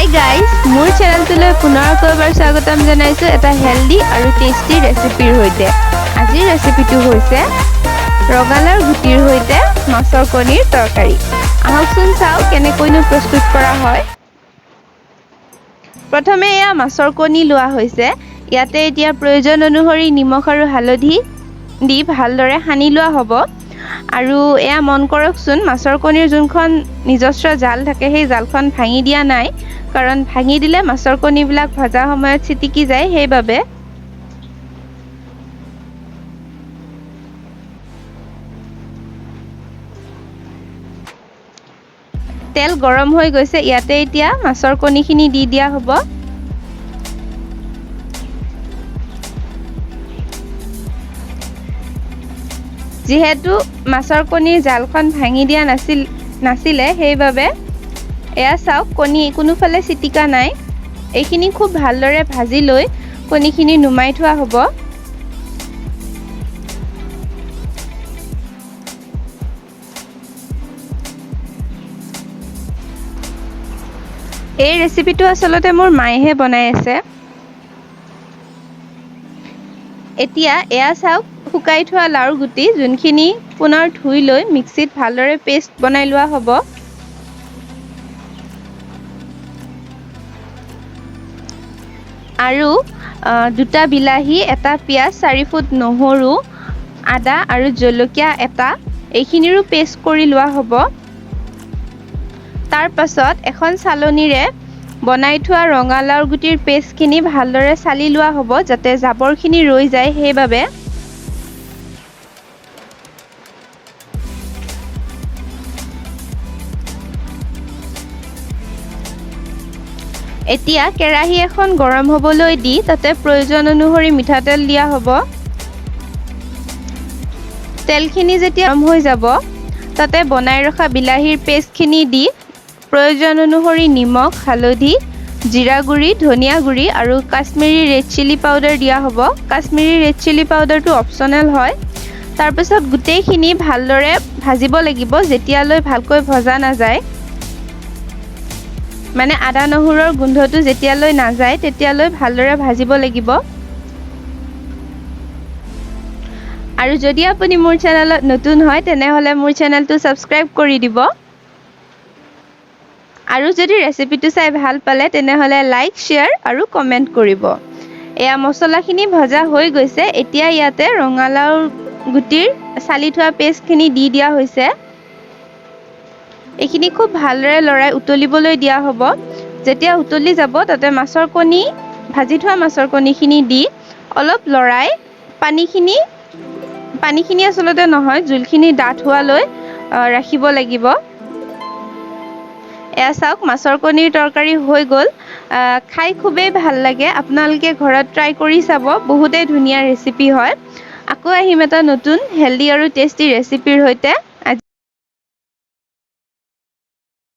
Hi guys, মোৰ চেনেলটোলৈ পুনৰকৈ এবাৰ স্বাগতম জনাইছোঁ এটা হেল্ডি আৰু টেষ্টি ৰেচিপিৰ সৈতে। আজিৰ ৰেচিপিটো হৈছে ৰঙালাওৰ গুটিৰ সৈতে মাছৰ কণীৰ তৰকাৰী। আহকচোন চাওঁ কেনেকৈনো প্ৰস্তুত কৰা হয়। প্ৰথমে এয়া মাছৰ কণী লোৱা হৈছে। ইয়াতে এতিয়া প্ৰয়োজন অনুসৰি নিমখ আৰু হালধি দি ভালদৰে সানি লোৱা হ'ব। আৰু এয়া মন কৰকচোন, মাছৰ কণীৰ যোনখন নিজস্ব জাল থাকে সেই জালখন ভাঙি দিয়া নাই, কাৰণ ভাঙি দিলে মাছৰ কণীবিলাক ভজা সময়ত ছিটিকি যায়, সেইবাবে। তেল গৰম হৈ গৈছে, ইয়াতে এতিয়া মাছৰ কণীখিনি দি দিয়া হ'ব। যিহেতু মাছৰ কণীৰ জালখন ভাঙি দিয়া নাছিলে সেইবাবে এয়া চাওক, কণী কোনোফালে ছিটিকা নাই। এইখিনি খুব ভালদৰে ভাজি লৈ কণীখিনি নুমাই থোৱা হ'ব। এই ৰেচিপিটো আচলতে মোৰ মায়েহে বনাই আছে। এতিয়া এয়া চাওক, শুকাই থোৱা লাওৰ গুটি যোনখিনি পুনৰ ধুই লৈ মিক্সিত ভালদৰে পেষ্ট বনাই লোৱা হ'ব। আৰু দুটা বিলাহী, এটা পিঁয়াজ, 4 ফুট নহৰু, আদা আৰু জলকীয়া এটা, এইখিনিৰো পেষ্ট কৰি লোৱা হ'ব। তাৰ পাছত এখন চালনীৰে বনাই থোৱা ৰঙালাওৰ গুটিৰ পেষ্টখিনি ভালদৰে চালি লোৱা হ'ব, যাতে জাবৰখিনি ৰৈ যায়, সেইবাবে। এতিয়া কেৰাহী এখন গৰম হ'বলৈ দি তাতে প্ৰয়োজন অনুসৰি মিঠাতেল দিয়া হ'ব। তেলখিনি যেতিয়া গৰম হৈ যাব, তাতে বনাই ৰখা বিলাহীৰ পেষ্টখিনি দি প্ৰয়োজন অনুসৰি নিমখ, হালধি, জিৰা গুড়ি, ধনিয়া গুড়ি আৰু কাশ্মীৰী ৰেড চিলি পাউডাৰ দিয়া হ'ব। কাশ্মীৰী ৰেড চিলি পাউডাৰটো অপচনেল হয়। তাৰপিছত গোটেইখিনি ভালদৰে ভাজিব লাগিব, যেতিয়ালৈ ভালকৈ ভজা নাযায়। মানে আদা নহৰুৰ গোন্ধটো যেতিয়ালৈ নাযায় তেতিয়ালৈ ভালদৰে ভাজিব লাগিব। আৰু যদি আপুনি মোৰ চেনেলত নতুন হয় তেনেহ'লে মোৰ চেনেলটো ছাবস্ক্ৰাইব কৰি দিব। আৰু যদি ৰেচিপিটো চাই ভাল পালে তেনেহ'লে লাইক, শ্বেয়াৰ আৰু কমেণ্ট কৰিব। এয়া মছলাখিনি ভজা হৈ গৈছে। এতিয়া ইয়াতে ৰঙালাওৰ গুটিৰ চালি থোৱা পেষ্টখিনি দি দিয়া হৈছে। এইখিনি খুব ভালদৰে লৰাই উতলিবলৈ দিয়া হ'ব। যেতিয়া উতলি যাব, তাতে ভাজি থোৱা মাছৰ কণীখিনি দি অলপ লৰাই পানীখিনি আচলতে নহয়, জোলখিনি ডাঠ হোৱালৈ ৰাখিব লাগিব। এয়া চাওক, মাছৰ কণীৰ তৰকাৰী হৈ গ'ল। খাই খুবেই ভাল লাগে। আপোনালোকে ঘৰত ট্ৰাই কৰি চাব, বহুতেই ধুনীয়া ৰেচিপি হয়। আকৌ আহিম এটা নতুন হেল্ডি আৰু টেষ্টি ৰেচিপিৰ সৈতে।